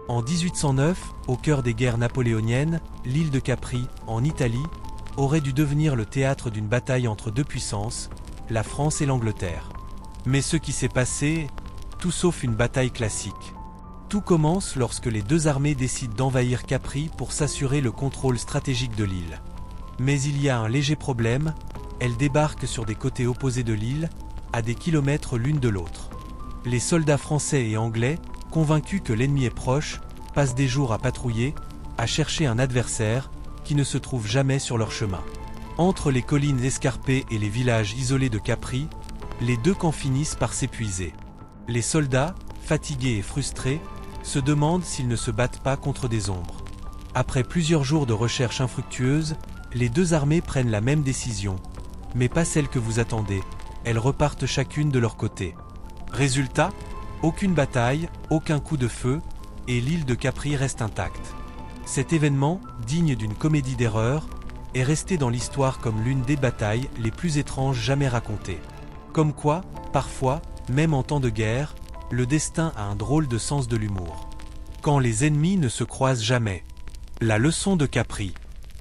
En 1809, au cœur des guerres napoléoniennes, l'île de Capri, en Italie, aurait dû devenir le théâtre d'une bataille entre deux puissances, la France et l'Angleterre. Mais ce qui s'est passé, tout sauf une bataille classique. Tout commence lorsque les deux armées décident d'envahir Capri pour s'assurer le contrôle stratégique de l'île. Mais il y a un léger problème, elles débarquent sur des côtés opposés de l'île, à des kilomètres l'une de l'autre. Les soldats français et anglais, convaincus que l'ennemi est proche, passent des jours à patrouiller, à chercher un adversaire, qui ne se trouve jamais sur leur chemin. Entre les collines escarpées et les villages isolés de Capri, les deux camps finissent par s'épuiser. Les soldats, fatigués et frustrés, se demandent s'ils ne se battent pas contre des ombres. Après plusieurs jours de recherche infructueuses, les deux armées prennent la même décision, mais pas celle que vous attendez, elles repartent chacune de leur côté. Résultat, aucune bataille, aucun coup de feu, et l'île de Capri reste intacte. Cet événement, digne d'une comédie d'horreur, est resté dans l'histoire comme l'une des batailles les plus étranges jamais racontées. Comme quoi, parfois, même en temps de guerre, le destin a un drôle de sens de l'humour. Quand les ennemis ne se croisent jamais. La leçon de Capri.